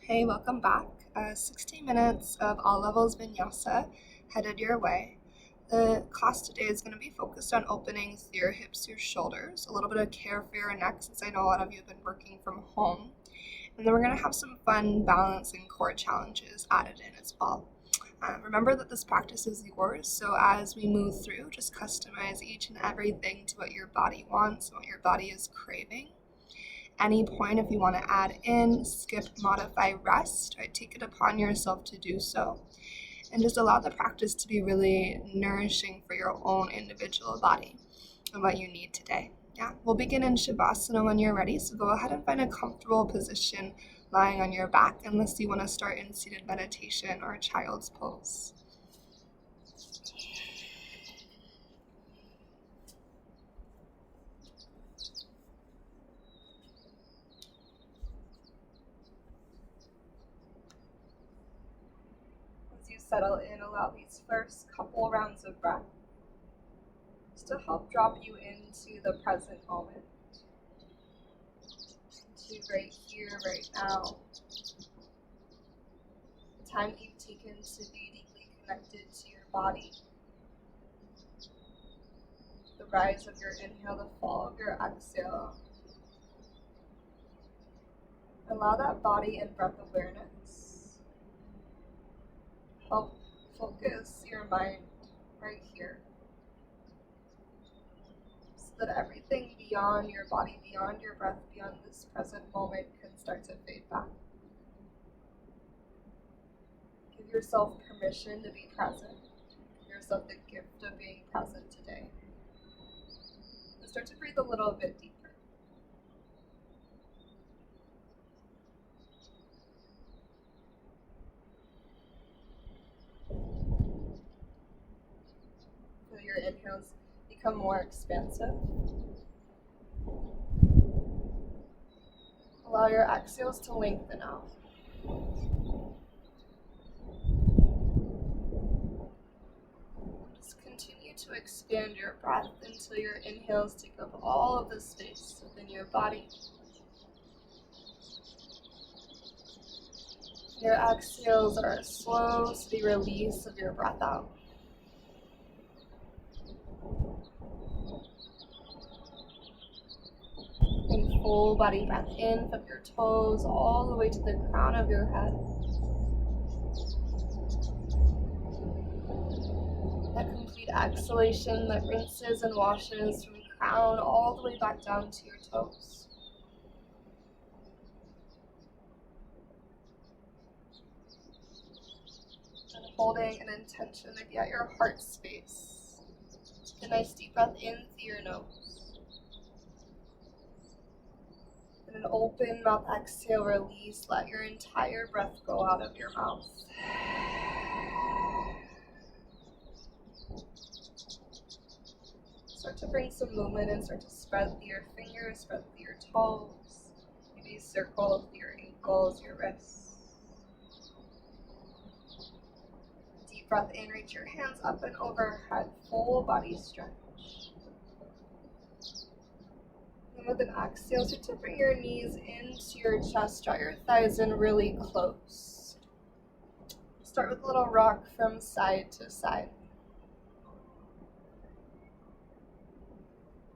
Hey, welcome back. 60 minutes of all levels Vinyasa headed your way. The class today is going to be focused on opening through your hips, your shoulders, a little bit of care for your neck since I know a lot of you have been working from home. And then we're going to have some fun balance and core challenges added in as well. Remember that this practice is yours, so as we move through, just customize each and everything to what your body wants and what your body is craving. Any point, if you want to add in, skip, modify, rest, right? Take it upon yourself to do so. And just allow the practice to be really nourishing for your own individual body and what you need today. Yeah, we'll begin in Shavasana when you're ready. So go ahead and find a comfortable position lying on your back unless you want to start in seated meditation or child's pose. As you settle in, allow these first couple rounds of breath just to help drop you into the present moment. To right here, right now. The time that you've taken to be deeply connected to your body. The rise of your inhale, the fall of your exhale. Allow that body and breath awareness. Help focus your mind right here. So that everything beyond your body, beyond your breath, beyond this present moment can start to fade back. Give yourself permission to be present. Give yourself the gift of being present today. And start to breathe a little bit deeper. Feel your inhales become more expansive. Allow your exhales to lengthen out. Just continue to expand your breath until your inhales take up all of the space within your body. Your exhales are a slow, steady release of your breath out. And full body breath in from your toes all the way to the crown of your head. That complete exhalation that rinses and washes from crown all the way back down to your toes. And holding an intention maybe at your heart space. Take a nice deep breath in through your nose. And an open mouth exhale, release. Let your entire breath go out of your mouth. Start to bring some movement and start to spread through your fingers, spread through your toes. Maybe circle through your ankles, your wrists. Deep breath in, reach your hands up and overhead, full body stretch. And with an exhale, start to bring your knees into your chest, draw your thighs in really close. Start with a little rock from side to side.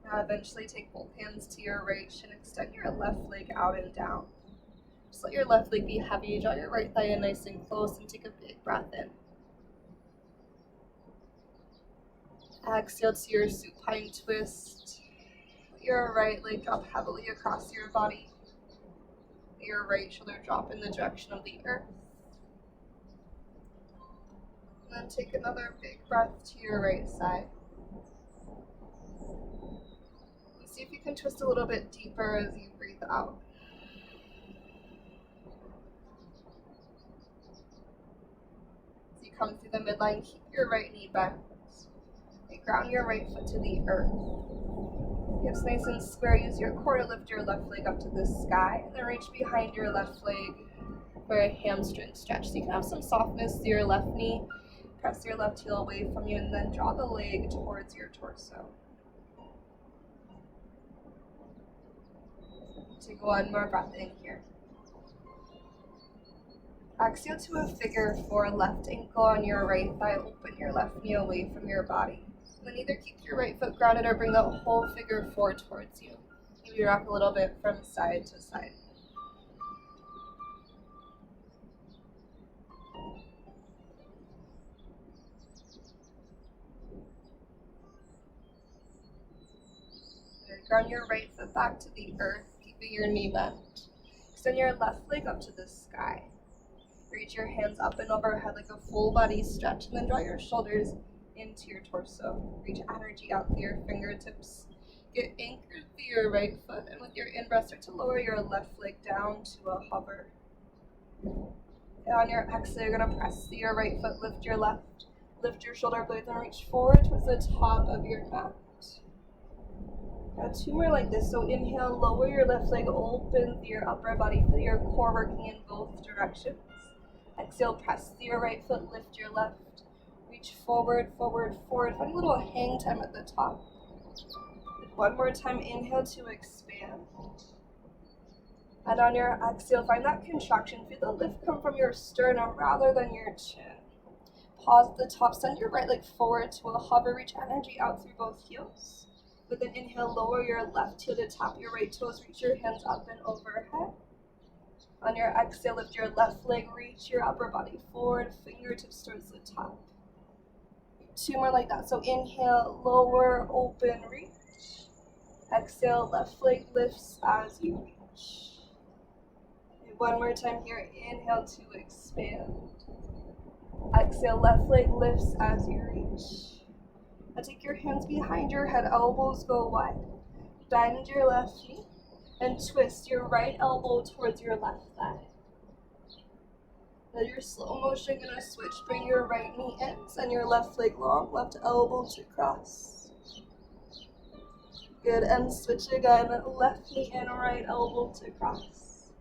Now eventually take both hands to your right shin, extend your left leg out and down. Just let your left leg be heavy, draw your right thigh in nice and close and take a big breath in. Exhale to your supine twist. Let your right leg drop heavily across your body. Let your right shoulder drop in the direction of the earth. And then take another big breath to your right side. See if you can twist a little bit deeper as you breathe out. As you come through the midline, keep your right knee bent. And ground your right foot to the earth. Hips nice and square. Use your core to lift your left leg up to the sky. And then reach behind your left leg for a hamstring stretch. So you can have some softness to your left knee. Press your left heel away from you and then draw the leg towards your torso. Take one more breath in here. Exhale to a figure four, left ankle on your right thigh, open your left knee away from your body. Then either keep your right foot grounded or bring the whole figure four towards you. Maybe rock a little bit from side to side. Ground your right foot back to the earth, keeping your knee bent. Extend your left leg up to the sky. Reach your hands up and overhead like a full body stretch, and then draw your shoulders into your torso. Reach energy out through your fingertips. Get anchored through your right foot, and with your in-breath, start to lower your left leg down to a hover. And on your exhale, you're going to press through your right foot, lift your left. Lift your shoulder blades and reach forward towards the top of your mat. Two more like this. So inhale, lower your left leg, open through your upper body, feel your core working in both directions. Exhale, press through your right foot, lift your left. Reach forward, forward, forward. Find a little hang time at the top. One more time, inhale to expand. And on your exhale, find that contraction. Feel the lift come from your sternum rather than your chin. Pause at the top, send your right leg forward to a hover, reach energy out through both heels. With an inhale, lower your left heel to tap your right toes, reach your hands up and overhead. On your exhale, lift your left leg, reach your upper body forward, fingertips towards the top. Two more like that. So inhale, lower, open, reach. Exhale, left leg lifts as you reach. One more time here, inhale to expand. Exhale, left leg lifts as you reach. Now take your hands behind your head, elbows go wide. Bend your left knee and twist your right elbow towards your left thigh. Now your slow motion, gonna switch. Bring your right knee in, send your left leg long, left elbow to cross. Good, and switch again, left knee in, right elbow to cross.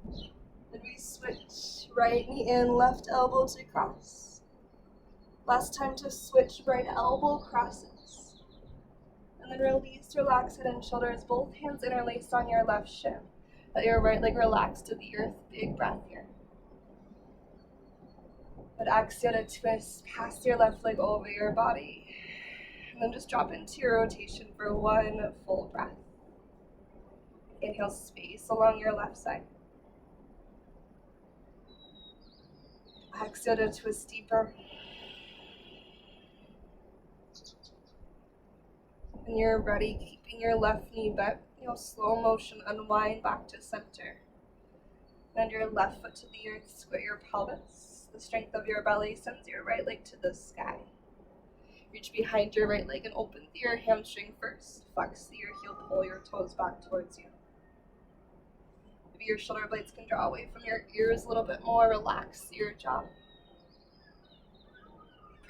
Then we switch, right knee in, left elbow to cross. Last time to switch, right elbow crosses. And then release, relax head and shoulders, both hands interlaced on your left shin. Let your right leg relax to the earth, big breath here. But exhale to twist, pass your left leg over your body. And then just drop into your rotation for one full breath. Inhale, space along your left side. Exhale to twist deeper. When you're ready, keeping your left knee bent, slow motion, unwind back to center. Bend your left foot to the earth, square your pelvis. The strength of your belly sends your right leg to the sky. Reach behind your right leg and open through your hamstring first. Flex through your heel, pull your toes back towards you. Maybe your shoulder blades can draw away from your ears a little bit more. Relax your jaw.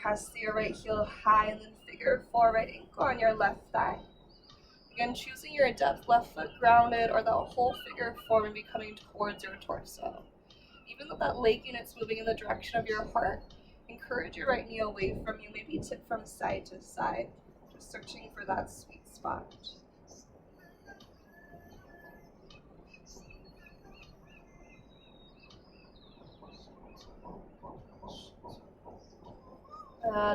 Press through your right heel high and then figure four, right ankle on your left thigh. Again, choosing your depth, left foot grounded or the whole figure four may be coming towards your torso. Even though that leg unit's moving in the direction of your heart, encourage your right knee away from you, maybe tip from side to side, just searching for that sweet spot.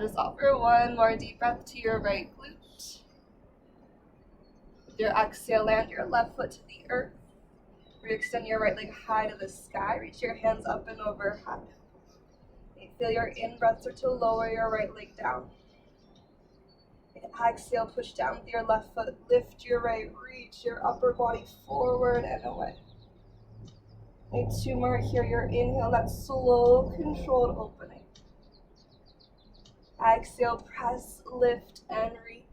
Just offer one more deep breath to your right glute. With your exhale, land your left foot to the earth. Re-extend your right leg high to the sky. Reach your hands up and overhead. Feel your in-breath start to lower your right leg down. Exhale, push down with your left foot. Lift your right, reach your upper body forward and away. Make two more here. Your inhale, that slow, controlled opening. Exhale, press, lift, and reach.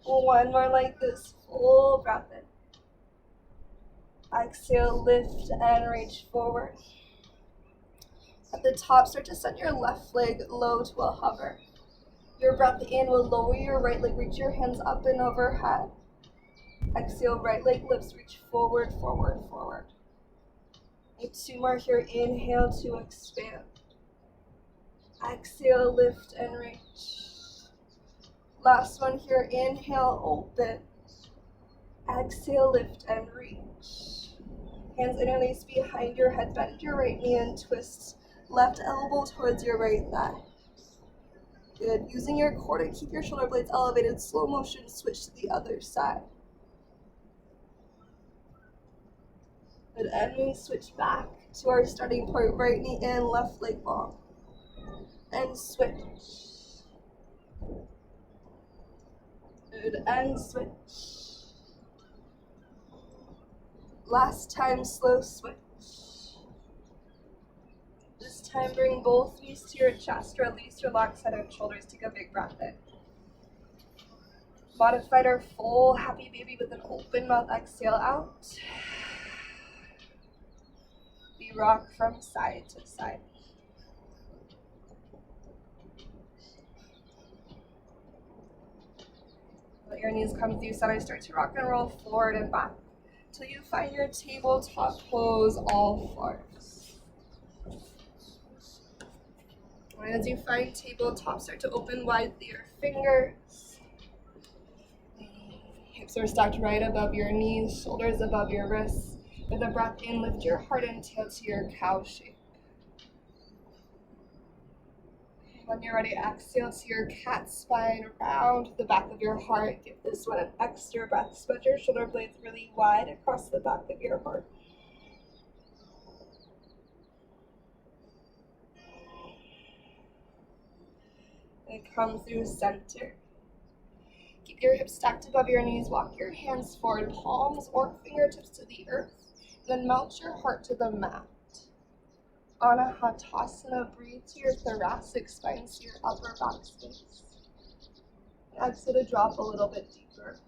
One more like this, full breath in. Exhale, lift, and reach forward. At the top, start to send your left leg low to a hover. Your breath in will lower your right leg, reach your hands up and overhead. Exhale, right leg lifts, reach forward, forward, forward. Make two more here, inhale to expand. Exhale, lift and reach. Last one here, inhale, open. Exhale, lift and reach. Hands interlace behind your head, bend your right knee and twist left elbow towards your right thigh. Good. Using your core to keep your shoulder blades elevated, slow motion, switch to the other side. Good. And we switch back to our starting point. Right knee in, left leg long. And switch. Good. And switch. Last time, slow switch. This time, bring both knees to your chest, release, relax head and shoulders. Take a big breath in. Modified our full happy baby with an open mouth. Exhale out. We rock from side to side. Let your knees come through center. Start to rock and roll forward and back till you find your tabletop pose, all fours. And as you find tabletop, start to open wide through your fingers. Hips are stacked right above your knees, shoulders above your wrists. With a breath in, lift your heart and tail to your cow shape. When you're ready, exhale to your cat spine, round the back of your heart. Give this one an extra breath. Spread your shoulder blades really wide across the back of your heart. And come through center. Keep your hips stacked above your knees. Walk your hands forward, palms or fingertips to the earth. Then melt your heart to the mat. Anahatasana, breathe to your thoracic spine, to your upper back space. Exhale to drop a little bit deeper.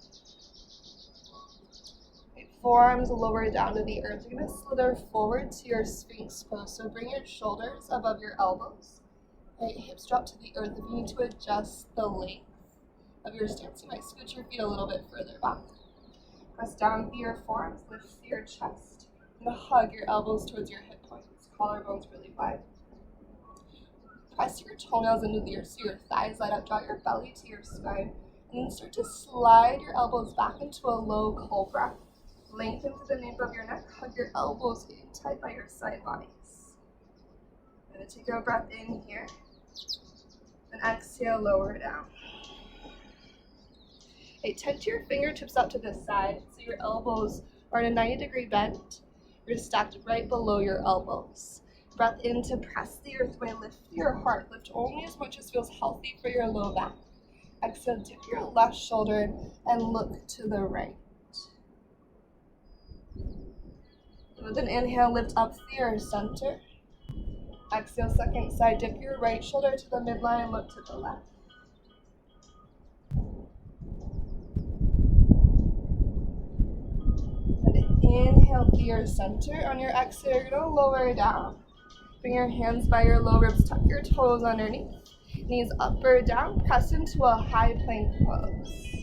Okay, forearms lower down to the earth. You're going to slither forward to your Sphinx pose. So bring your shoulders above your elbows. Okay, hips drop to the earth. If you need to adjust the length of your stance, you might scoot your feet a little bit further back. Press down through your forearms, lift through your chest. And hug your elbows towards your hip points. Collarbones really wide. Press your toenails into your thighs light up. Draw your belly to your spine. And then start to slide your elbows back into a low cobra. Lengthen to the nape of your neck. Hug your elbows in tight by your side bodies. I'm going to take a breath in here. And exhale, lower down. Okay, tense your fingertips up to the side so your elbows are in a 90-degree bend. You're stacked right below your elbows. Breath in to press the earth away. Lift your heart. Lift only as much as feels healthy for your low back. Exhale, dip your left shoulder and look to the right. With an inhale, lift up through your center. Exhale, second side. Dip your right shoulder to the midline and look to the left. Inhale through your center. On your exhale, you're going to lower down. Bring your hands by your low ribs. Tuck your toes underneath. Knees up or down. Press into a high plank pose.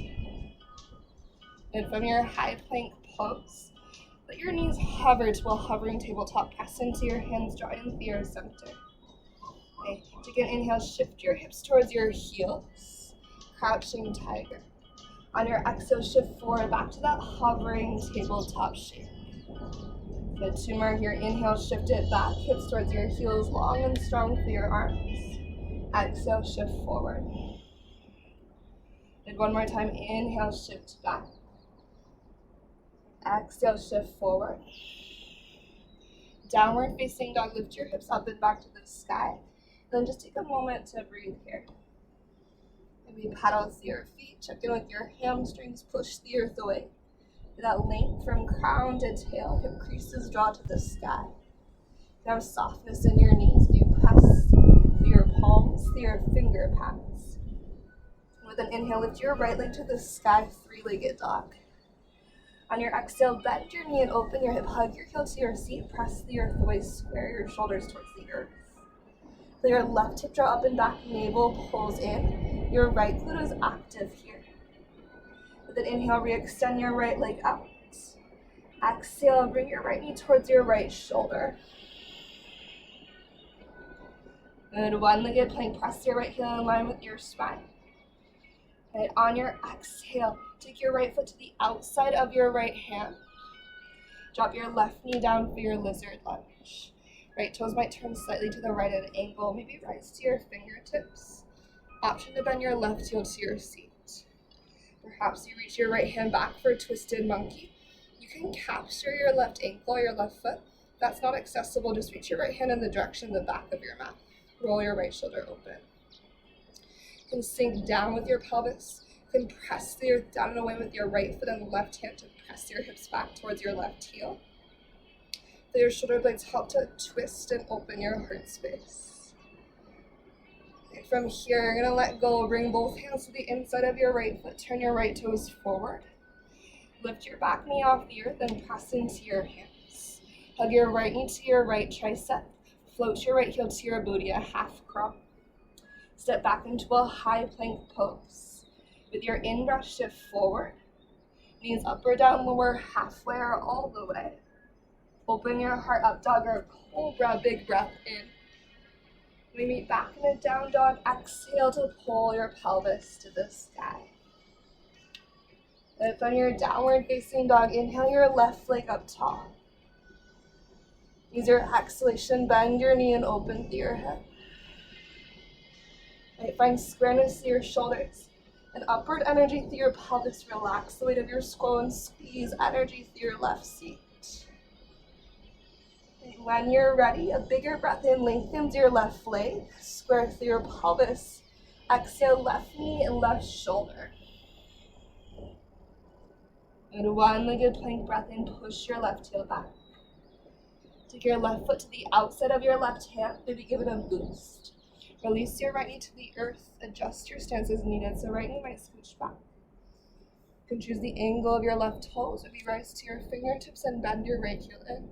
And from your high plank pose, let your knees hover to a hovering tabletop. Press into your hands, draw in through your center. Okay, take an inhale. Shift your hips towards your heels. Crouching tiger. On your exhale, shift forward back to that hovering tabletop shape. Good, two more here. Inhale, shift it back, hips towards your heels, long and strong through your arms. Exhale, shift forward. Good, one more time. Inhale, shift back. Exhale, shift forward. Downward facing dog, lift your hips up and back to the sky. Then just take a moment to breathe here. Maybe paddle through your feet, check in with your hamstrings, push the earth away. That length from crown to tail, hip creases draw to the sky. You have softness in your knees. You press through your palms, through your finger pads. And with an inhale, lift your right leg to the sky, three-legged dog. On your exhale, bend your knee and open your hip. Hug your heel to your seat, press the earth away, square your shoulders towards the earth. Feel your left hip draw up and back, navel pulls in. Your right glute is active here. With an inhale, re-extend your right leg out. Exhale, bring your right knee towards your right shoulder. Good, one-legged plank, press your right heel in line with your spine. And on your exhale, take your right foot to the outside of your right hand. Drop your left knee down for your lizard lunge. Right toes might turn slightly to the right at an angle, maybe rise to your fingertips. Option to bend your left heel to your seat. Perhaps you reach your right hand back for a twisted monkey. You can capture your left ankle or your left foot. If that's not accessible, just reach your right hand in the direction of the back of your mat. Roll your right shoulder open. You can sink down with your pelvis. You can press the earth down and away with your right foot and the left hand to press your hips back towards your left heel. Feel your shoulder blades help to twist and open your heart space. And from here, you're going to let go. Bring both hands to the inside of your right foot. Turn your right toes forward. Lift your back knee off the earth and press into your hands. Hug your right knee to your right tricep. Float your right heel to your booty, a half crawl. Step back into a high plank pose. With your in-breath, shift forward. Knees up or down, lower, halfway or all the way. Open your heart up, dog or cobra, big breath in. We meet back in a down dog. Exhale to pull your pelvis to the sky. Lift on your downward facing dog. Inhale your left leg up tall. Use your exhalation, bend your knee and open through your hip. Right, find squareness through your shoulders. And upward energy through your pelvis. Relax the weight of your skull and squeeze energy through your left seat. When you're ready, a bigger breath in lengthens your left leg, square through your pelvis. Exhale, left knee and left shoulder. And one-legged plank breath in, push your left heel back. Take your left foot to the outside of your left hand, maybe give it a boost. Release your right knee to the earth, adjust your stance as needed, so right knee might scooch back. You can choose the angle of your left toes, maybe rise to your fingertips and bend your right heel in.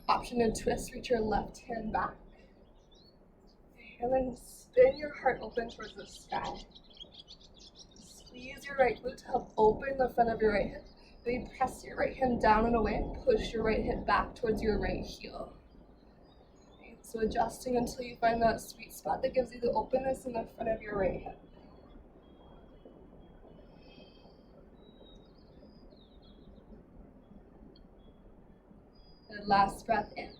Option to twist, reach your left hand back. And then spin your heart open towards the sky. Squeeze your right glute to help open the front of your right hip. Then press your right hand down and away. Push your right hip back towards your right heel. Okay, so adjusting until you find that sweet spot that gives you the openness in the front of your right hip. And last breath in.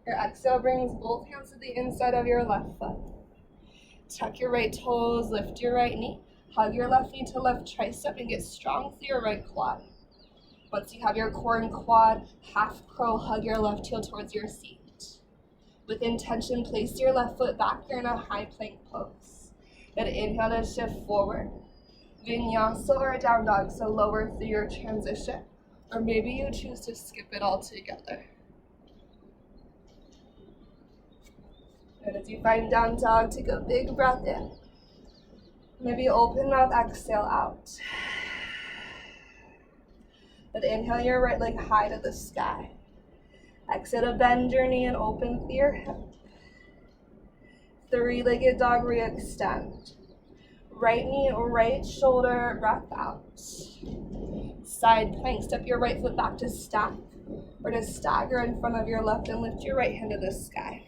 Your exhale brings both hands to the inside of your left foot. Tuck your right toes, lift your right knee. Hug your left knee to left tricep and get strong through your right quad. Once you have your core and quad, half crow, hug your left heel towards your seat. With intention, place your left foot back here in a high plank pose. Then inhale to shift forward. Vinyasa or down dog, so lower through your transition. Or maybe you choose to skip it all together. And as you find down dog, take a big breath in. Maybe open mouth, exhale out. Then inhale your right leg high to the sky. Exhale to bend your knee and open through your hip. Three-legged dog, re-extend. Right knee, right shoulder, breath out. Side plank, step your right foot back to stack or to stagger in front of your left and lift your right hand to the sky.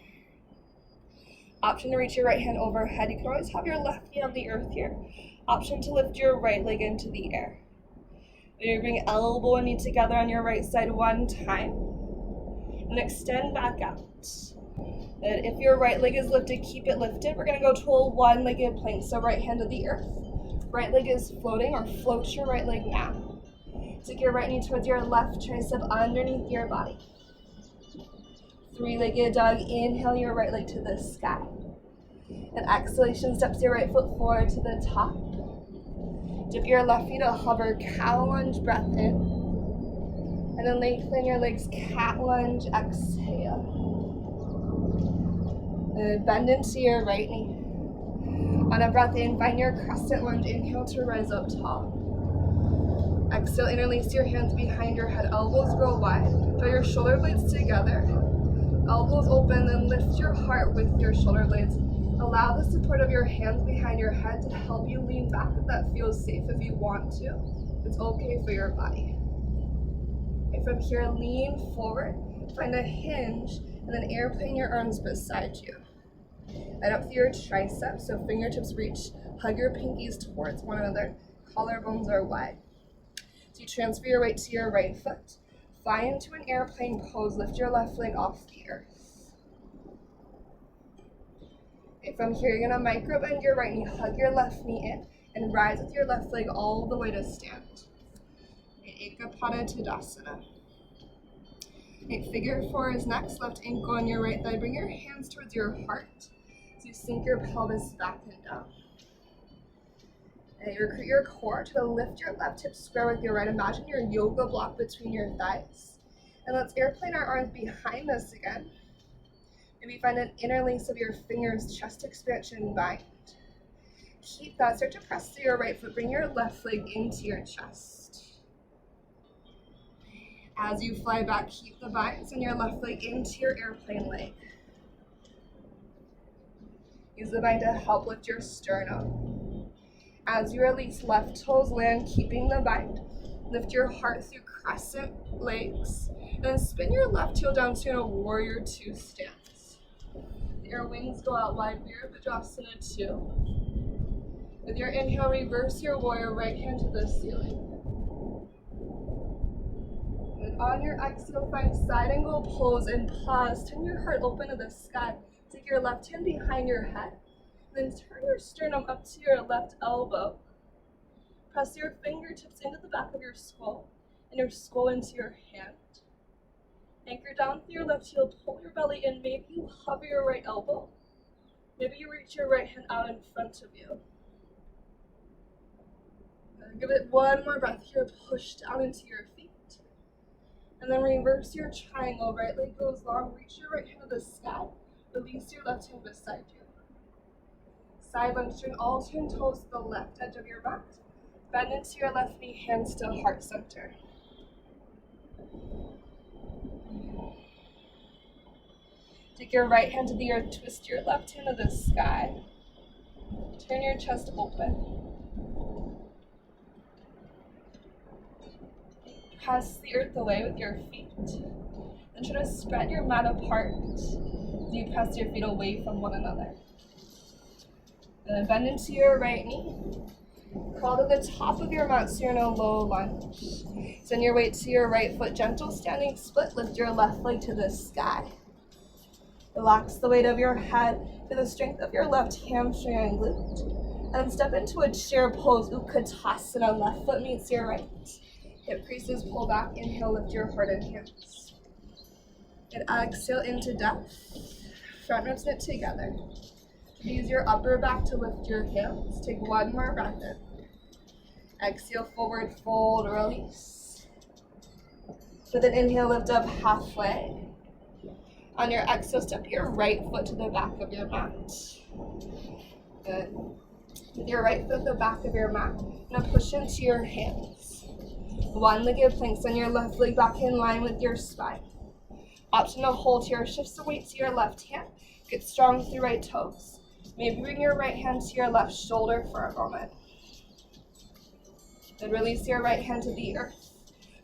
Option to reach your right hand overhead. You can always have your left knee on the earth here. Option to lift your right leg into the air. Maybe bring elbow and knee together on your right side one time. And extend back out. And if your right leg is lifted, keep it lifted. We're going to go to a one-legged plank. So right hand to the earth. Right leg is floating, or float your right leg now. Take your right knee towards your left tricep underneath your body. Three-legged dog, inhale your right leg to the sky. And exhalation, steps your right foot forward to the top. Dip your left knee to hover, cow lunge, breath in. And then lengthen your legs, cat lunge, exhale. And bend into your right knee. On a breath in, find your crescent lunge, inhale to rise up tall. Exhale, interlace your hands behind your head, elbows grow wide. Draw your shoulder blades together. Elbows open, then lift your heart with your shoulder blades. Allow the support of your hands behind your head to help you lean back if that feels safe if you want to. It's okay for your body. And from here, lean forward, find a hinge, and then airplane your arms beside you. Right up through your triceps, so fingertips reach. Hug your pinkies towards one another. Collarbones are wide. So you transfer your weight to your right foot, fly into an airplane pose, lift your left leg off the earth. Okay, from here, you're gonna micro bend your right knee, hug your left knee in, and rise with your left leg all the way to stand. Okay, Ekapada Tadasana. Okay, figure 4 is next, left ankle on your right thigh. Bring your hands towards your heart as you sink your pelvis back and down. And you recruit your core to lift your left hip square with your right. Imagine your yoga block between your thighs. And let's airplane our arms behind us again. Maybe find an interlace of your fingers, chest expansion, bind. Keep that. Start to press through your right foot. Bring your left leg into your chest. As you fly back, keep the binds and your left leg into your airplane leg. Use the bind to help lift your sternum. As you release, left toes land, keeping the bind. Lift your heart through crescent legs. Then spin your left heel down to a warrior 2 stance. Your wings go out wide, Virabhadrasana 2. With your inhale, reverse your warrior, right hand to the ceiling. And on your exhale, find side angle pose and pause. Turn your heart open to the sky. Take your left hand behind your head. Then turn your sternum up to your left elbow. Press your fingertips into the back of your skull and your skull into your hand. Anchor down through your left heel, pull your belly in. Maybe you hover your right elbow. Maybe you reach your right hand out in front of you. Give it one more breath here, push down into your feet. And then reverse your triangle, right leg goes long, reach your right hand to the sky, release your left hand beside you. Side lunge, turn all 10 toes to the left edge of your mat. Bend into your left knee, hands to heart center. Take your right hand to the earth, twist your left hand to the sky. Turn your chest open. Press the earth away with your feet. Then try to spread your mat apart as you press your feet away from one another. And then bend into your right knee. Crawl to the top of your mat so you're in a low lunge. Send your weight to your right foot, gentle standing split. Lift your left leg to the sky. Relax the weight of your head to the strength of your left hamstring and glute. And step into a chair pose, Utkatasana. Left foot meets your right. Hip creases pull back. Inhale, lift your heart and hands. And exhale into depth. Front ribs knit together. Use your upper back to lift your hips. Take one more breath in. Exhale, forward fold, release. With an inhale, lift up halfway. On your exhale, step your right foot to the back of your mat. Good. With your right foot to the back of your mat, now push into your hands. One-legged plank, send your left leg back in line with your spine. Option to hold here, shift the weight to your left hand. Get strong through right toes. Maybe bring your right hand to your left shoulder for a moment. Then release your right hand to the earth.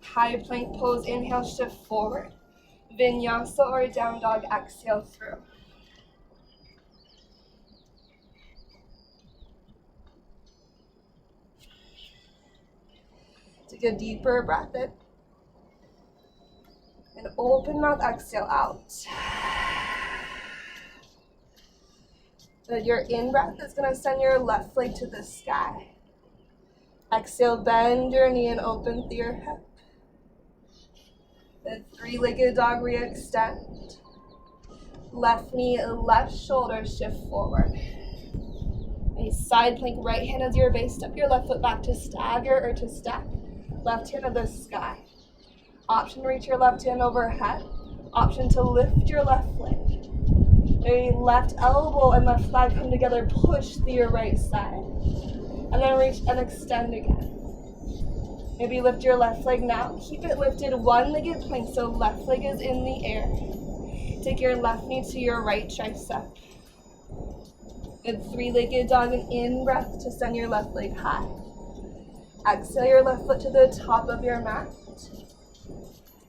High plank pose, inhale, shift forward. Vinyasa or down dog, exhale through. Take a deeper breath in. And open mouth, exhale out. So your in-breath is going to send your left leg to the sky. Exhale, bend your knee and open through your hip. The three-legged dog, re-extend. Left knee, left shoulder, shift forward. A side plank, right hand as your base. Step your left foot back to stagger or to step. Left hand to the sky. Option to reach your left hand overhead. Option to lift your left leg. A left elbow and left thigh come together, push to your right side. And then reach and extend again. Maybe lift your left leg now. Keep it lifted, one-legged plank, so left leg is in the air. Take your left knee to your right tricep. Good three-legged dog, and in-breath to send your left leg high. Exhale your left foot to the top of your mat.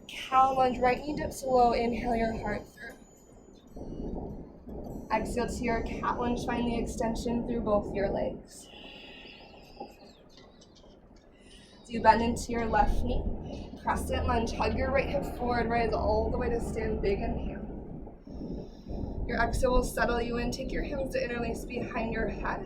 Cow lunge, right knee dips low, inhale your heart through. Exhale to your cat lunge, find the extension through both your legs. So you bend into your left knee. Crescent lunge, hug your right hip forward, rise all the way to stand, big inhale. Your exhale will settle you in. Take your hands to interlace behind your head.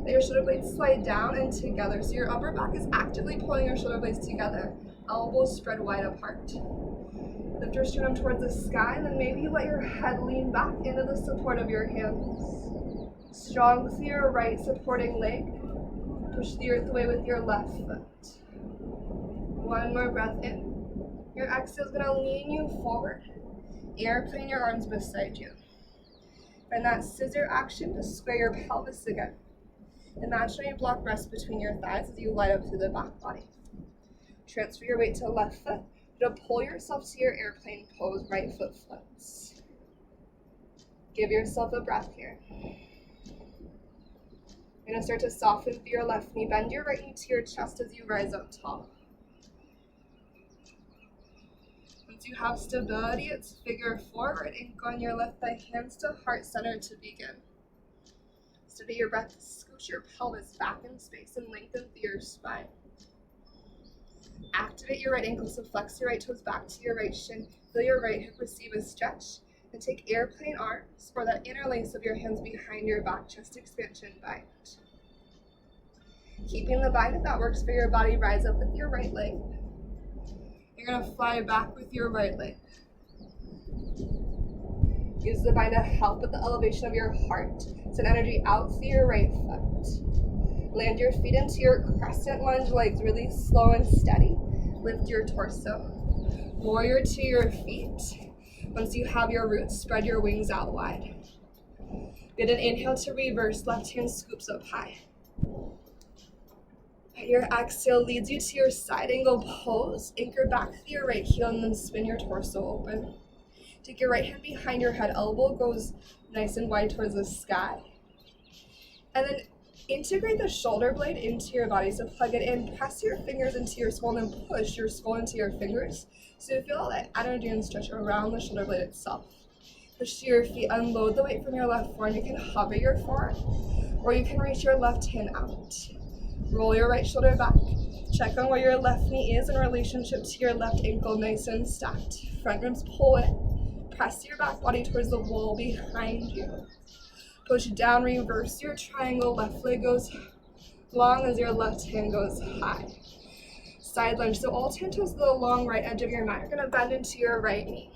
Let your shoulder blades slide down and together. So your upper back is actively pulling your shoulder blades together. Elbows spread wide apart. Lift your sternum towards the sky, and then maybe you let your head lean back into the support of your hands. Strong through your right supporting leg. Push the earth away with your left foot. One more breath in. Your exhale is going to lean you forward. Airplane your arms beside you. And that scissor action to square your pelvis again. Imagine you block rest between your thighs as you light up through the back body. Transfer your weight to left foot. You're going to pull yourself to your airplane pose, right foot floats. Give yourself a breath here. You're going to start to soften through your left knee. Bend your right knee to your chest as you rise up tall. Once you have stability, it's figure forward. Ankle on your left thigh, hands to heart center to begin. Steady your breath, scoot your pelvis back in space and lengthen through your spine. Activate your right ankle, so flex your right toes back to your right shin. Feel your right hip receive a stretch. And take airplane arms, or that interlace of your hands behind your back, chest expansion bind. Keeping the bind if that works for your body, rise up with your right leg. You're going to fly back with your right leg. Use the bind to help with the elevation of your heart. Send energy out through your right foot. Land your feet into your crescent lunge, legs really slow and steady. Lift your torso. Warrior to your feet. Once you have your roots, spread your wings out wide. Get an inhale to reverse, left hand scoops up high. Your exhale leads you to your side angle pose. Anchor back through your right heel and then spin your torso open. Take your right hand behind your head, elbow goes nice and wide towards the sky. And then integrate the shoulder blade into your body. So plug it in, press your fingers into your skull, and then push your skull into your fingers. So you feel that energy and stretch around the shoulder blade itself. Push to your feet, unload the weight from your left forearm. You can hover your forearm, or you can reach your left hand out. Roll your right shoulder back. Check on where your left knee is in relationship to your left ankle, nice and stacked. Front ribs pull in. Press your back body towards the wall behind you. Push down, reverse your triangle. Left leg goes long as your left hand goes high. Side lunge. So all 10 toes to the long right edge of your mat. You're going to bend into your right knee.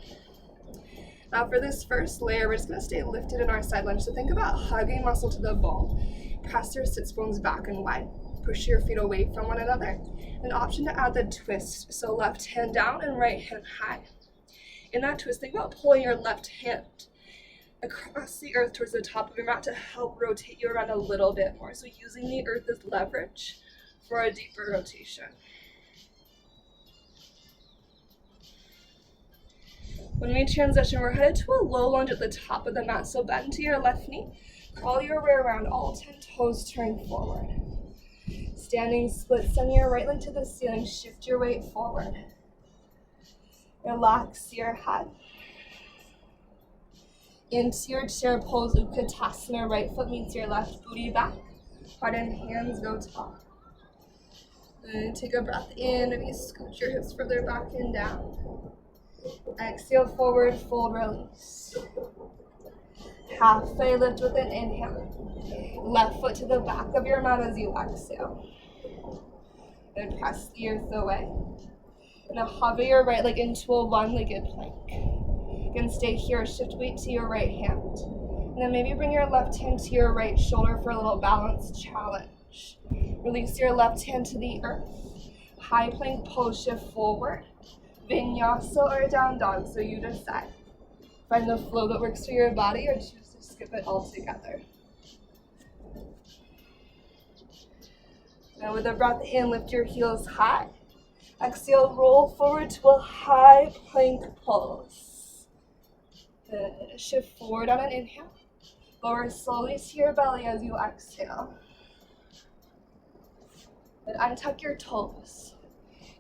Now for this first layer, we're just going to stay lifted in our side lunge. So think about hugging muscle to the bone. Press your sits bones back and wide. Push your feet away from one another. An option to add the twist. So left hand down and right hand high. In that twist, think about pulling your left hand across the earth towards the top of your mat to help rotate you around a little bit more. So using the earth as leverage for a deeper rotation. When we transition, we're headed to a low lunge at the top of the mat. So bend to your left knee, crawl your way around, all 10 toes turn forward. Standing split, send your right leg to the ceiling, shift your weight forward. Relax your head. Into your chair pose, Utkatasana, right foot meets your left booty back. Heart and hands go tall. Then take a breath in, maybe scoot your hips further back and down. Exhale, forward fold, release. Halfway lift with an inhale. Left foot to the back of your mat as you exhale. And press the earth away. Now hover your right leg into a one-legged plank. You can stay here, shift weight to your right hand. And then maybe bring your left hand to your right shoulder for a little balance challenge. Release your left hand to the earth. High plank pose, shift forward. Vinyasa or down dog, so you decide. Find the flow that works for your body or choose to skip it altogether. Now with a breath in, lift your heels high. Exhale, roll forward to a high plank pose. Good. Shift forward on an inhale. Lower slowly to your belly as you exhale. Then untuck your toes.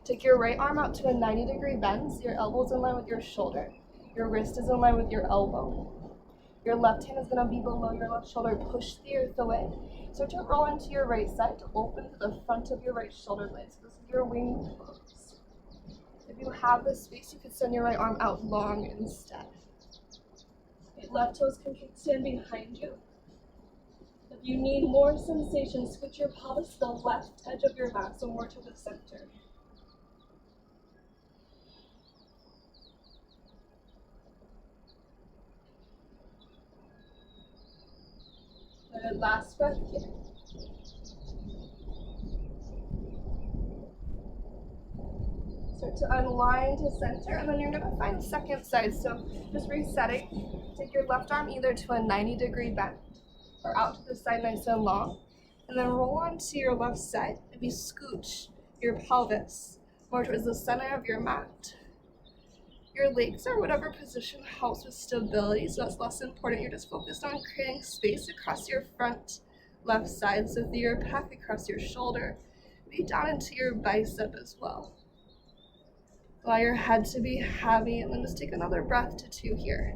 Take your right arm out to a 90-degree bend, so your elbow's in line with your shoulder. Your wrist is in line with your elbow. Your left hand is going to be below your left shoulder. Push the earth away. Start to roll into your right side to open to the front of your right shoulder blade. So this is your wing pose. If you have the space, you could send your right arm out long instead. Okay, left toes can stand behind you. If you need more sensation, switch your pelvis to the left edge of your mat, so more to the center. Good, last breath here. Start to unwind to center, and then you're going to find second side. So just resetting. Take your left arm either to a 90-degree bend or out to the side nice and long. And then roll onto your left side. Maybe scooch your pelvis more towards the center of your mat. Your legs or whatever position helps with stability, so that's less important. You're just focused on creating space across your front left side, so through your pec, across your shoulder, maybe down into your bicep as well. Allow your head to be heavy, and then just take another breath to 2 here.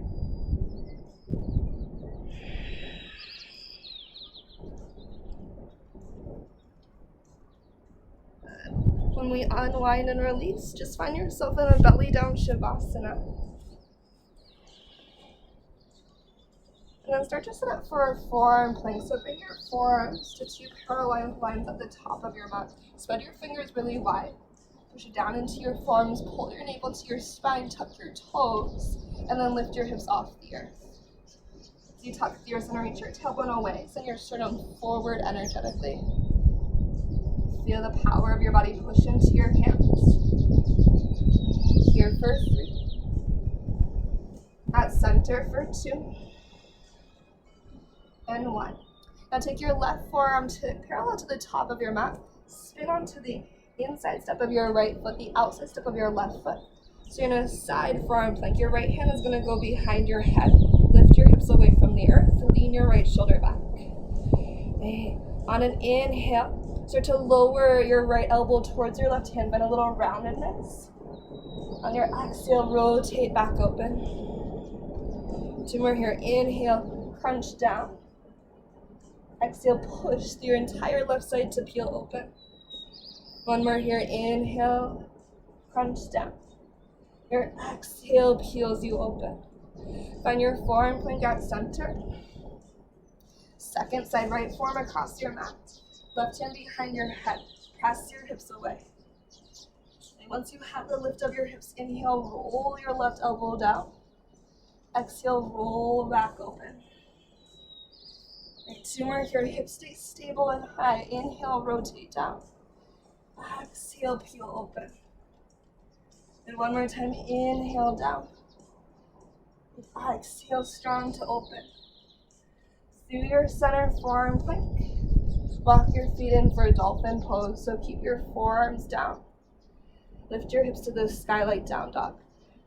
When we unwind and release, just find yourself in a belly down Shavasana. And then start to set up for a forearm plank. So bring your forearms to 2 parallel lines at the top of your mat. Spread your fingers really wide. Push it down into your forearms, pull your navel to your spine, tuck your toes, and then lift your hips off the earth. As you tuck the earth and reach your tailbone away, send your sternum forward energetically. Feel the power of your body push into your hands. Here for 3. At center for 2. And 1. Now take your left forearm to parallel to the top of your mat. Spin onto the inside step of your right foot, the outside step of your left foot. So you're in a side forearm plank. Your right hand is going to go behind your head. Lift your hips away from the earth. Lean your right shoulder back. Okay. On an inhale, start to lower your right elbow towards your left hand, bend a little roundedness. On your exhale, rotate back open. 2 more here. Inhale, crunch down. Exhale, push through your entire left side to peel open. 1 more here. Inhale, crunch down. Your exhale peels you open. Find your forearm plank at center. Second side, right forearm across your mat. Left hand behind your head. Press your hips away. And once you have the lift of your hips, inhale, roll your left elbow down. Exhale, roll back open. And 2 more here. Hips stay stable and high. Inhale, rotate down. Exhale, peel open. And 1 more time. Inhale, down. Exhale, strong to open. Through your center forearm plank. Walk your feet in for a dolphin pose, so keep your forearms down. Lift your hips to the sky like down dog.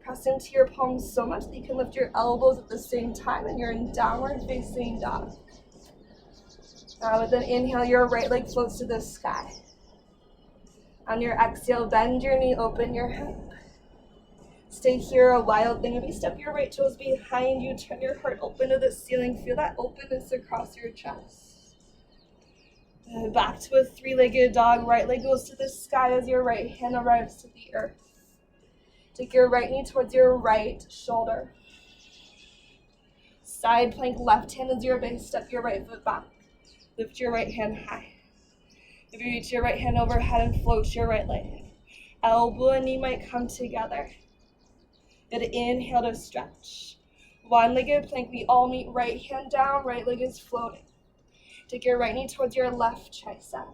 Press into your palms so much that you can lift your elbows at the same time, and you're in downward facing dog. Now with an inhale, your right leg floats to the sky. On your exhale, bend your knee, open your hip. Stay here a while, then maybe step your right toes behind you, turn your heart open to the ceiling, feel that openness across your chest. Back to a 3-legged dog. Right leg goes to the sky as your right hand arrives to the earth. Take your right knee towards your right shoulder. Side plank, left hand is your base. Step your right foot back. Lift your right hand high. If you reach your right hand overhead and float your right leg. Elbow and knee might come together. Good, inhale to stretch. 1-legged plank, we all meet, right hand down, right leg is floating. Take your right knee towards your left tricep.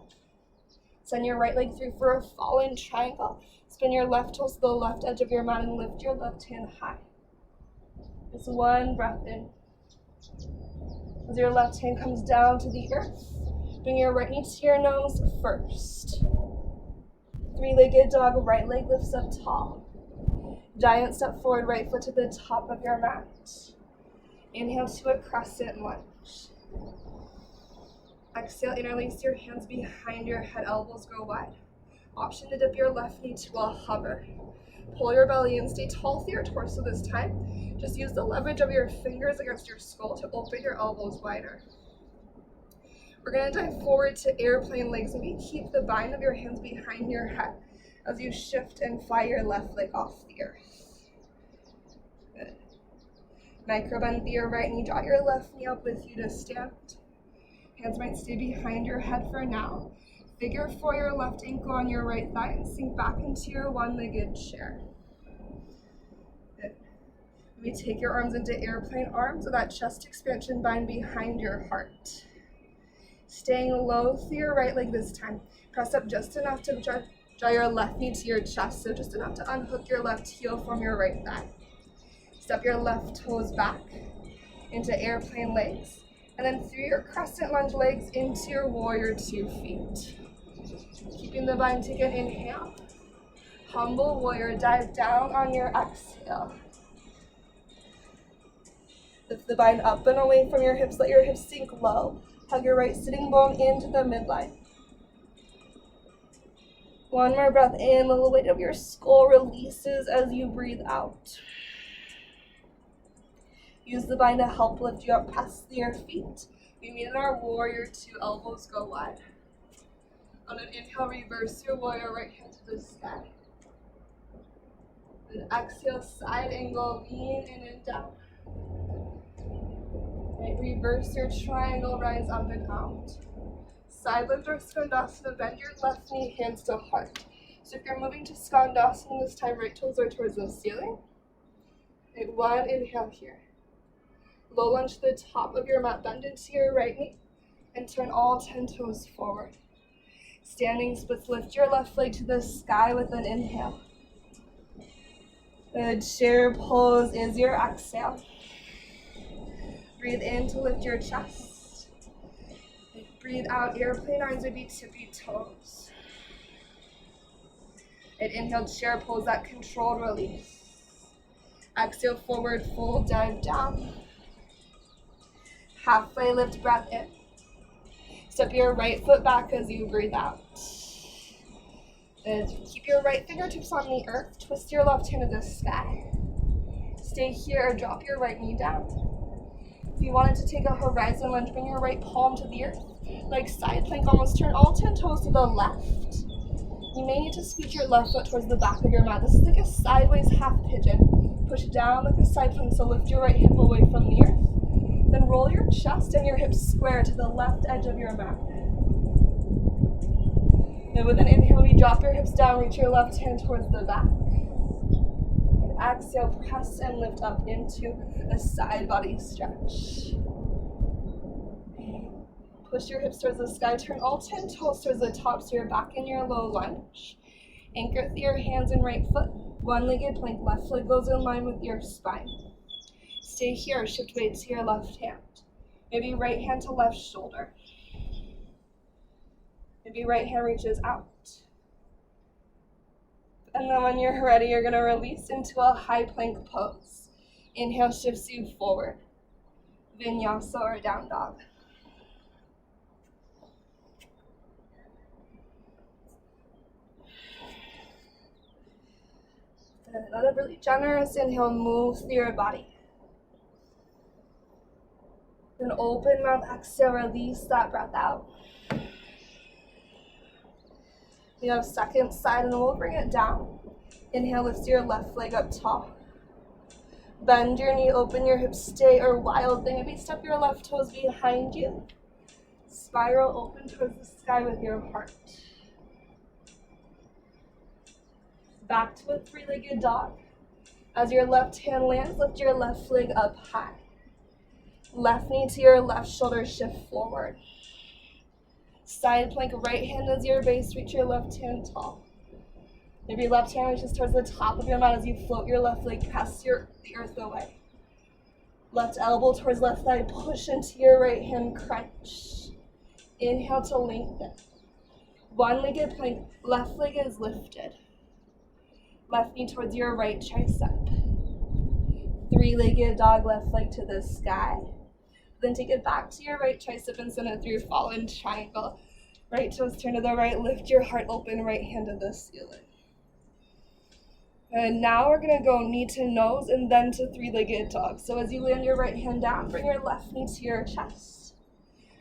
Send your right leg through for a fallen triangle. Spin your left toes to the left edge of your mat and lift your left hand high. Just 1 breath in. As your left hand comes down to the earth, bring your right knee to your nose first. 3-legged dog, right leg lifts up tall. Giant step forward, right foot to the top of your mat. Inhale to a crescent lunge. Exhale, interlace your hands behind your head, elbows go wide. Option to dip your left knee to a hover. Pull your belly in, stay tall through your torso this time. Just use the leverage of your fingers against your skull to open your elbows wider. We're going to dive forward to airplane legs. Maybe keep the bind of your hands behind your head as you shift and fly your left leg off the earth. Good. Micro bend through your right knee. Draw your left knee up with you to stand. Hands might stay behind your head for now. Figure 4 your left ankle on your right thigh and sink back into your one-legged chair. Good. Maybe take your arms into airplane arms with that chest expansion bind behind your heart. Staying low through your right leg this time. Press up just enough to draw your left knee to your chest, so just enough to unhook your left heel from your right thigh. Step your left toes back into airplane legs, and then through your crescent lunge legs into your warrior 2 feet. Keeping the bind, take an inhale. Humble warrior, dive down on your exhale. Lift the bind up and away from your hips, let your hips sink low. Hug your right sitting bone into the midline. One more breath in, the weight of your skull releases as you breathe out. Use the bind to help lift you up past your feet. We meet in our warrior 2, elbows go wide. On an inhale, reverse your warrior right hand to the sky. Then exhale, side angle, lean in and down. Right, reverse your triangle, rise up and out. Side lift or skandasana, bend your left knee, hands to heart. So if you're moving to skandasana this time, right toes are towards the ceiling. Right, one inhale here. Low lunge to the top of your mat, bend into your right knee, and turn all 10 toes forward. Standing splits, lift your left leg to the sky with an inhale. Good, chair pose is your exhale. Breathe in to lift your chest. Breathe out, airplane arms would be tippy toes. And inhale, chair pose, that controlled release. Exhale, forward fold, dive down. Halfway lift, breath in. Step your right foot back as you breathe out. And keep your right fingertips on the earth. Twist your left hand to the sky. Stay here or drop your right knee down. If you wanted to take a horizon lunge, bring your right palm to the earth. Like side plank, almost turn all 10 toes to the left. You may need to scoot your left foot towards the back of your mat. This is like a sideways half pigeon. Push down like a side plank, so lift your right hip away from the earth. Then roll your chest and your hips square to the left edge of your mat. And with an inhale, we drop your hips down, reach your left hand towards the back. And exhale, press and lift up into a side body stretch. Push your hips towards the sky, turn all 10 toes towards the top, so you're back in your low lunge. Anchor through your hands and right foot. One-legged plank, left leg goes in line with your spine. Stay here, shift weight to your left hand. Maybe right hand to left shoulder. Maybe right hand reaches out. And then when you're ready, you're gonna release into a high plank pose. Inhale shifts you forward. Vinyasa or down dog. And let a really generous inhale move through your body. Then open mouth, exhale, release that breath out. We have second side, and then we'll bring it down. Inhale, lift your left leg up tall. Bend your knee, open your hips, stay or wild thing. Maybe step your left toes behind you. Spiral open towards the sky with your heart. Back to a three-legged dog. As your left hand lands, lift your left leg up high. Left knee to your left shoulder, shift forward. Side plank, right hand as your base, reach your left hand tall. Maybe left hand reaches towards the top of your mat as you float your left leg past the earth away. Left elbow towards left thigh, push into your right hand, crunch. Inhale to lengthen. One-legged plank, left leg is lifted. Left knee towards your right tricep. Three-legged dog, left leg to the sky. Then take it back to your right tricep and send it through fallen triangle. Right toes turn to the right, lift your heart open, right hand to the ceiling. And now we're gonna go knee to nose and then to three-legged dog. So as you land your right hand down, bring your left knee to your chest.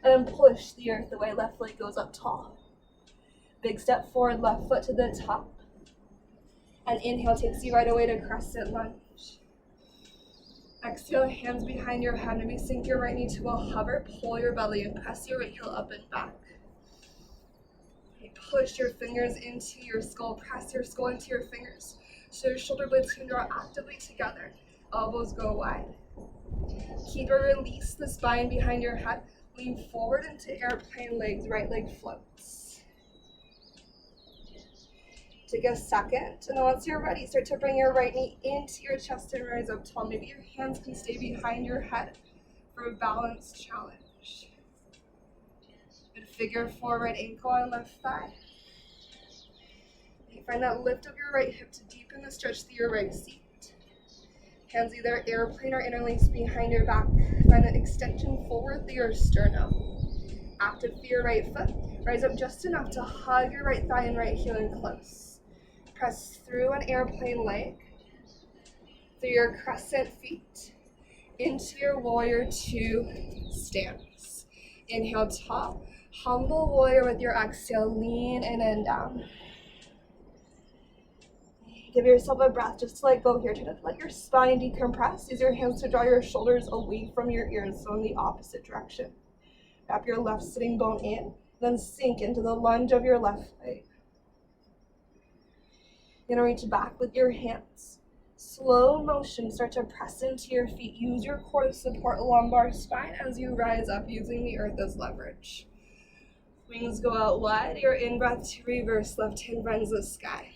And then push the earth away, left leg goes up tall. Big step forward, left foot to the top. And inhale takes you right away to Crescent Lunge. Exhale, hands behind your head. Maybe sink your right knee to a hover, pull your belly and press your right heel up and back. Push your fingers into your skull, press your skull into your fingers. So your shoulder blades can draw actively together. Elbows go wide. Keep or release the spine behind your head. Lean forward into airplane legs, right leg floats. Take a second, and then once you're ready, start to bring your right knee into your chest and rise up tall. Maybe your hands can stay behind your head for a balanced challenge. Good figure four, right ankle on left thigh. You find that lift of your right hip to deepen the stretch through your right seat. Hands either airplane or interlace behind your back. Find that extension forward through your sternum. Active through your right foot. Rise up just enough to hug your right thigh and right heel in close. Press through an airplane leg, through your crescent feet, into your warrior two stance. Inhale, tall. Humble warrior with your exhale. Lean in and down. Give yourself a breath just to let go here. To let your spine decompress. Use your hands to draw your shoulders away from your ears, so in the opposite direction. Wrap your left sitting bone in, then sink into the lunge of your left leg. You're going to reach back with your hands. Slow motion, start to press into your feet. Use your core to support lumbar spine as you rise up using the earth as leverage. Wings go out wide. Your in-breath to reverse, left hand finds the sky.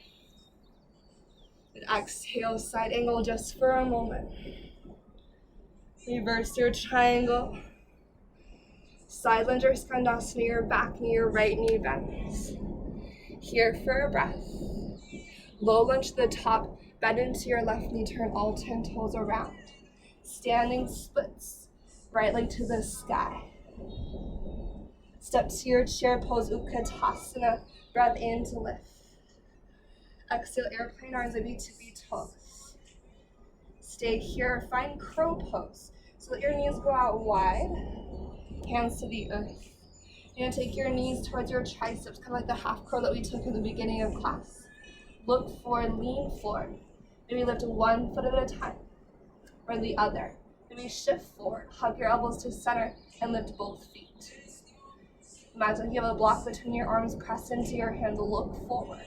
And exhale, side angle just for a moment. Reverse your triangle. Side lunge or skandasana, your back knee, your right knee bends. Here for a breath. Low lunge to the top, bend into your left knee, turn all 10 toes around. Standing splits, right leg to the sky. Step to your chair pose, Utkatasana, breath in to lift. Exhale, airplane arms, maybe to be toes. Stay here, find crow pose. So let your knees go out wide, hands to the earth. You're gonna take your knees towards your triceps, kind of like the half curl that we took in the beginning of class. Look forward, lean forward. Maybe lift one foot at a time, or the other. Maybe shift forward, hug your elbows to center, and lift both feet. Imagine you have a block between your arms, press into your hands, look forward.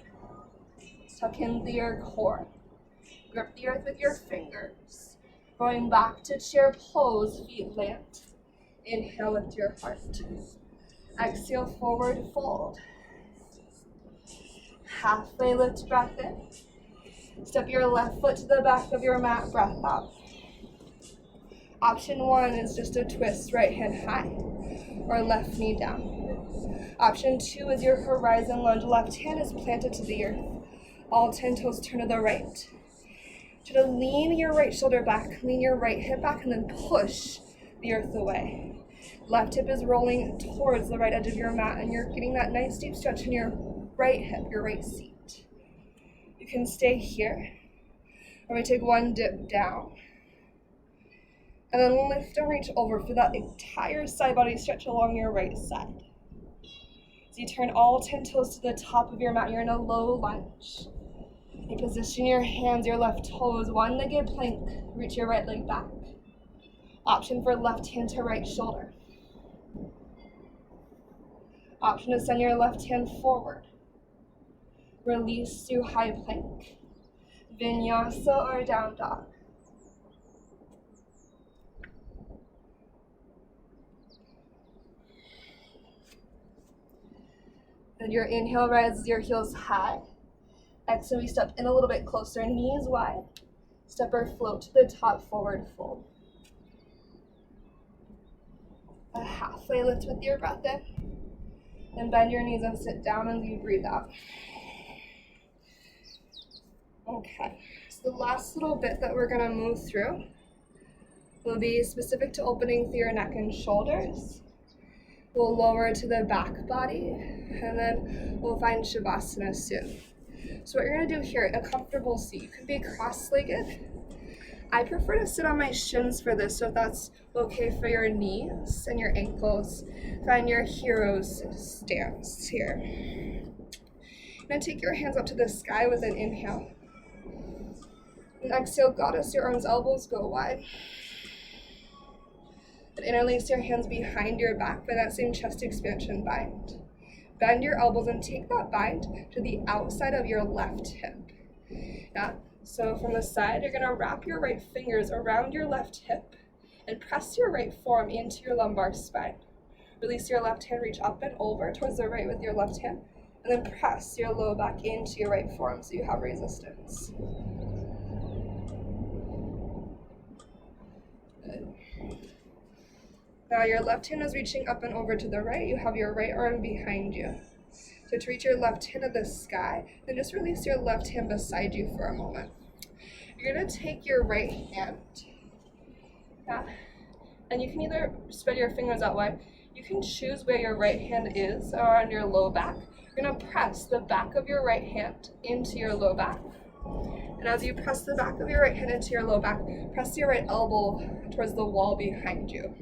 Tuck into your core. Grip the earth with your fingers. Going back to chair pose, feet plant. Inhale, lift your heart. Exhale, forward fold. Halfway lift, breath in. Step your left foot to the back of your mat, breath out. Option one is just a twist, right hand high, or left knee down. Option two is your horizon lunge, left hand is planted to the earth. All 10 toes turn to the right. Try to lean your right shoulder back, lean your right hip back, and then push the earth away. Left hip is rolling towards the right edge of your mat, and you're getting that nice deep stretch in your right hip, your right seat. You can stay here. Or we take one dip down. And then lift and reach over for that entire side body stretch along your right side. As you turn all 10 toes to the top of your mat, you're in a low lunge. You position your hands, your left toes, one-legged plank. Reach your right leg back. Option for left hand to right shoulder. Option to send your left hand forward. Release to high plank. Vinyasa or down dog. And your inhale raises your heels high. Exhale, we step in a little bit closer, knees wide. Step or float to the top, forward fold. A halfway lift with your breath in. And bend your knees and sit down as you breathe out. Okay, so the last little bit that we're gonna move through will be specific to opening through your neck and shoulders. We'll lower to the back body, and then we'll find Shavasana soon. So what you're gonna do here, a comfortable seat. You can be cross-legged, I prefer to sit on my shins for this, so if that's okay for your knees and your ankles, find your hero's stance here. Now take your hands up to the sky with an inhale. And exhale, goddess, your arms, elbows go wide. And interlace your hands behind your back by that same chest expansion bind. Bend your elbows and take that bind to the outside of your left hip. Yeah. So from the side, you're going to wrap your right fingers around your left hip and press your right forearm into your lumbar spine. Release your left hand, reach up and over towards the right with your left hand, and then press your low back into your right forearm so you have resistance. Good. Now your left hand is reaching up and over to the right. You have your right arm behind you. So to reach your left hand to the sky, then just release your left hand beside you for a moment. You're going to take your right hand, and you can either spread your fingers out wide. You can choose where your right hand is or on your low back. You're going to press the back of your right hand into your low back. And as you press the back of your right hand into your low back, press your right elbow towards the wall behind you.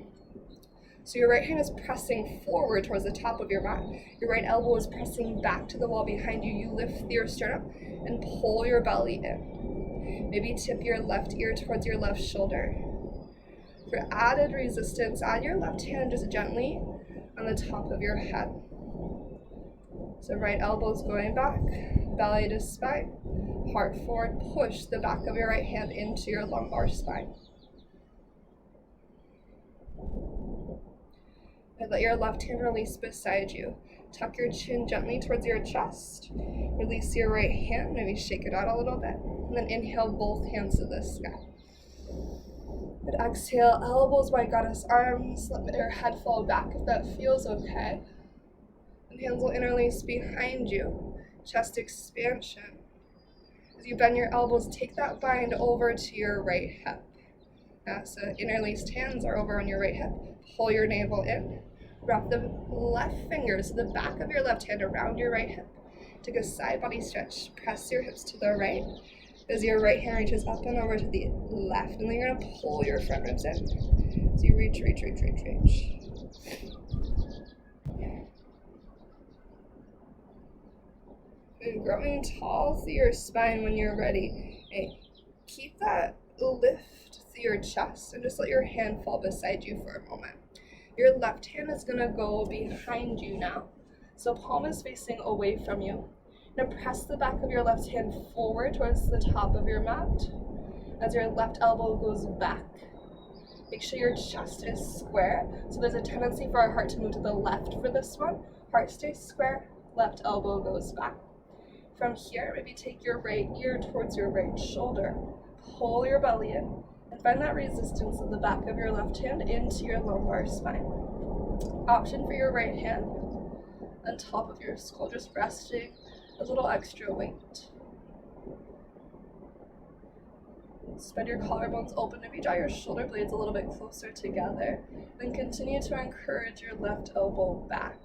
So your right hand is pressing forward towards the top of your mat. Your right elbow is pressing back to the wall behind you. You lift your sternum and pull your belly in. Maybe tip your left ear towards your left shoulder. For added resistance, add your left hand just gently on the top of your head. So right elbow's going back, belly to spine, heart forward, push the back of your right hand into your lumbar spine. And let your left hand release beside you. Tuck your chin gently towards your chest. Release your right hand, maybe shake it out a little bit. And then inhale both hands to the sky. Good. Exhale, elbows wide, goddess arms. Let your head fall back if that feels okay. And hands will interlace behind you. Chest expansion. As you bend your elbows, take that bind over to your right hip. So interlaced hands are over on your right hip. Pull your navel in. Wrap the left fingers, the back of your left hand around your right hip. Take a side body stretch. Press your hips to the right as your right hand reaches up and over to the left. And then you're going to pull your front ribs in. So you reach. And growing tall through your spine when you're ready. And keep that lift through your chest and just let your hand fall beside you for a moment. Your left hand is going to go behind you now. So palm is facing away from you. Now press the back of your left hand forward towards the top of your mat as your left elbow goes back. Make sure your chest is square. So there's a tendency for our heart to move to the left for this one. Heart stays square, left elbow goes back. From here, maybe take your right ear towards your right shoulder. Pull your belly in. And find that resistance of the back of your left hand into your lumbar spine. Option for your right hand on top of your skull, just resting a little extra weight. Spread your collarbones open. Maybe draw your shoulder blades a little bit closer together. Then continue to encourage your left elbow back.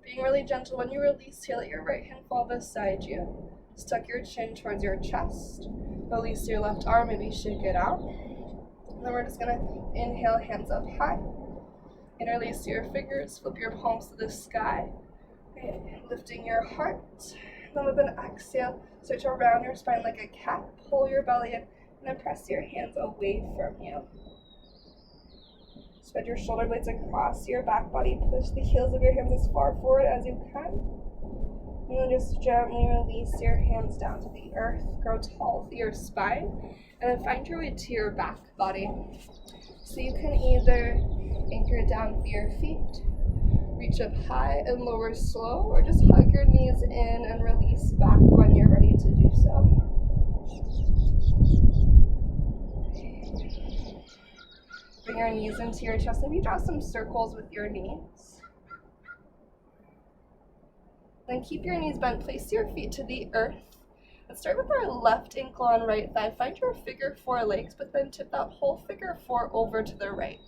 Being really gentle when you release here, let your right hand fall beside you. Tuck your chin towards your chest. Release your left arm, maybe shake it out. And then we're just going to inhale, hands up high. Interlace your fingers, flip your palms to the sky. Okay. Lifting your heart. Then with an exhale, start to round your spine like a cat. Pull your belly in, and then press your hands away from you. Spread your shoulder blades across your back body. Push the heels of your hands as far forward as you can. And then just gently release your hands down to the earth. Grow tall through your spine. And then find your way to your back body. So you can either anchor down through your feet, reach up high and lower slow, or just hug your knees in and release back when you're ready to do so. Bring your knees into your chest. Maybe draw some circles with your knees. Then keep your knees bent. Place your feet to the earth. Let's start with our left ankle on right thigh. Find your figure four legs, but then tip that whole figure four over to the right.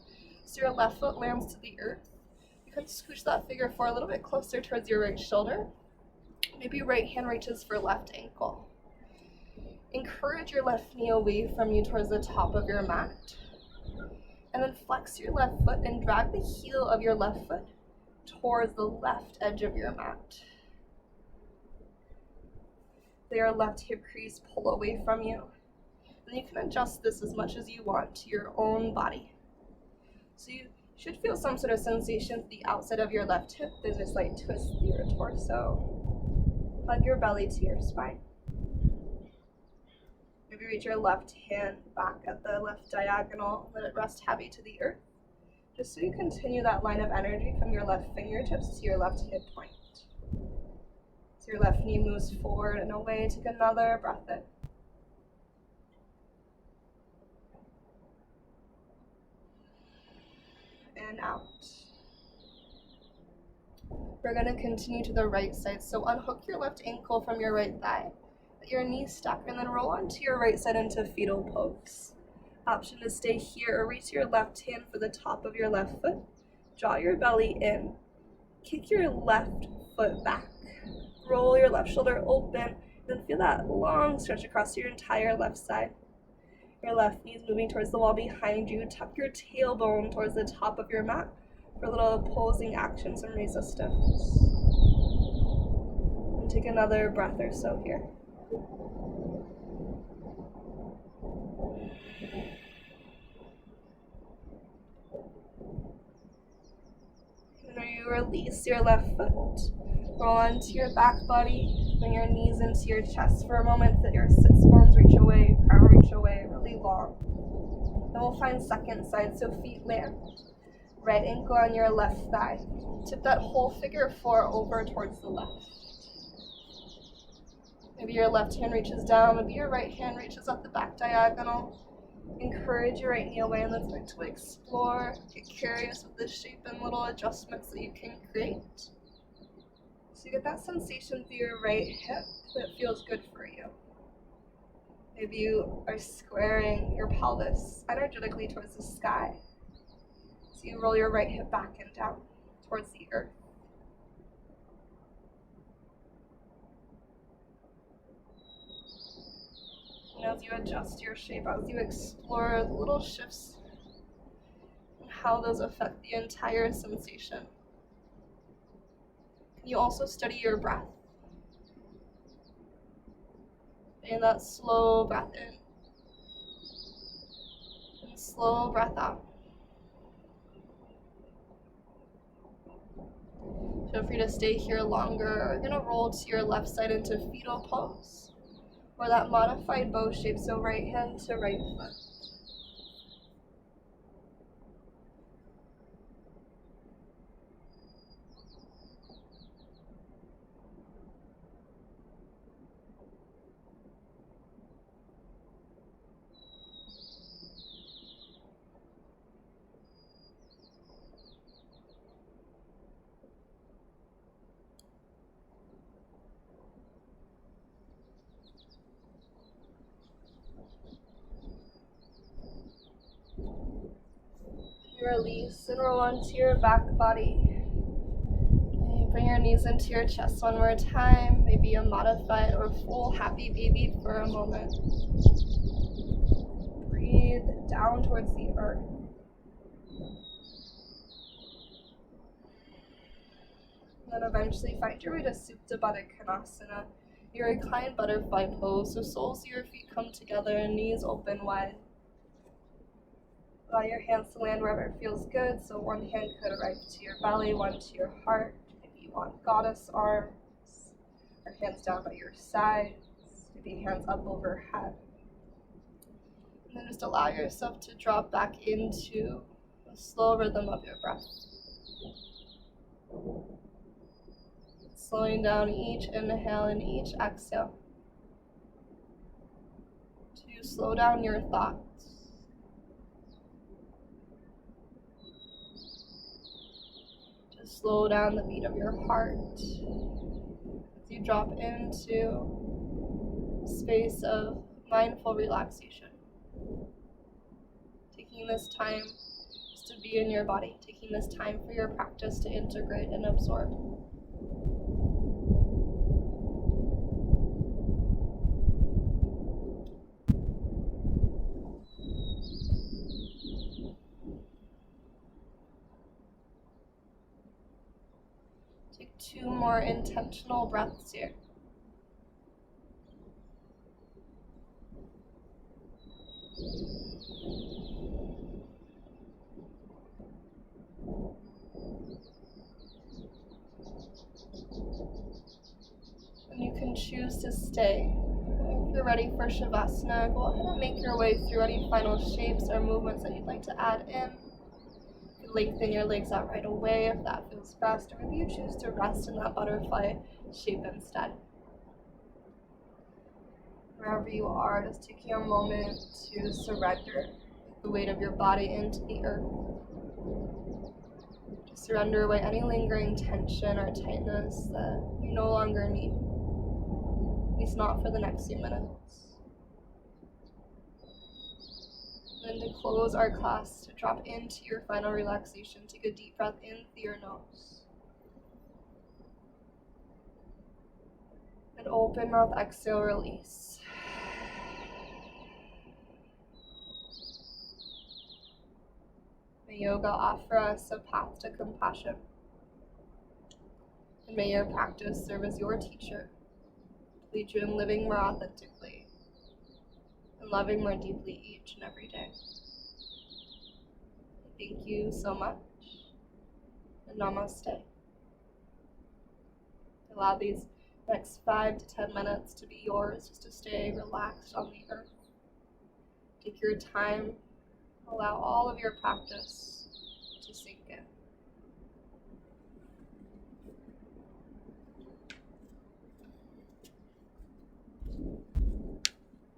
So your left foot lands to the earth. You can scooch that figure four a little bit closer towards your right shoulder. Maybe right hand reaches for left ankle. Encourage your left knee away from you towards the top of your mat. And then flex your left foot and drag the heel of your left foot towards the left edge of your mat. Let your left hip crease pull away from you. Then you can adjust this as much as you want to your own body. So you should feel some sort of sensation to the outside of your left hip. There's a slight twist through your torso. Hug your belly to your spine. Maybe reach your left hand back at the left diagonal. Let it rest heavy to the earth. Just so you continue that line of energy from your left fingertips to your left hip point. So your left knee moves forward and away. Take another breath in. And out. We're going to continue to the right side. So unhook your left ankle from your right thigh. Let your knees stack and then roll onto your right side into fetal pose. Option to stay here or reach your left hand for the top of your left foot. Draw your belly in. Kick your left foot back. Roll your left shoulder open. Then feel that long stretch across your entire left side. Your left knee is moving towards the wall behind you. Tuck your tailbone towards the top of your mat for a little opposing action, some resistance. And take another breath or so here. And when you release your left foot, roll onto your back body, bring your knees into your chest for a moment, let your sits bones reach away, crown reach away, really long. Then we'll find second side, so feet land. Right ankle on your left thigh. Tip that whole figure four over towards the left. Maybe your left hand reaches down, maybe your right hand reaches up the back diagonal. Encourage your right knee away and then start to explore. Get curious with the shape and little adjustments that you can create. So you get that sensation through your right hip that feels good for you. Maybe you are squaring your pelvis energetically towards the sky. So you roll your right hip back and down towards the earth. And as you adjust your shape, as you explore the little shifts and how those affect the entire sensation, you also study your breath. And that slow breath in and slow breath out. Feel free to stay here longer. We're going to roll to your left side into fetal pose, or that modified bow shape, so right hand to right foot. Release and roll onto your back body. And bring your knees into your chest one more time. Maybe a modified or full happy baby for a moment. Breathe down towards the earth. And then eventually find your way to Supta Baddha Konasana, your reclined butterfly pose. So soles of your feet come together and knees open wide. Allow your hands to land wherever it feels good. So one hand could arrive to your belly, one to your heart. Maybe you want goddess arms, or hands down by your sides, maybe hands up overhead. And then just allow yourself to drop back into the slow rhythm of your breath. Slowing down each inhale and each exhale to slow down your thoughts. Slow down the beat of your heart as you drop into a space of mindful relaxation. Taking this time just to be in your body, taking this time for your practice to integrate and absorb. Take 2 more intentional breaths here. And you can choose to stay. If you're ready for Shavasana, go ahead and make your way through any final shapes or movements that you'd like to add in. You can lengthen your legs out right away if that feels best, or maybe you choose to rest in that butterfly shape instead. Wherever you are, just taking a moment to surrender the weight of your body into the earth. To surrender away any lingering tension or tightness that you no longer need, at least not for the next few minutes. And then to close our class, to drop into your final relaxation, take a deep breath in through your nose. And open mouth, exhale, release. May yoga offer us a path to compassion. And may your practice serve as your teacher, to lead you in living more authentically and loving more deeply each and every day. Thank you so much, and namaste. Allow these next 5 to 10 minutes to be yours, just to stay relaxed on the earth. Take your time. Allow all of your practice to sink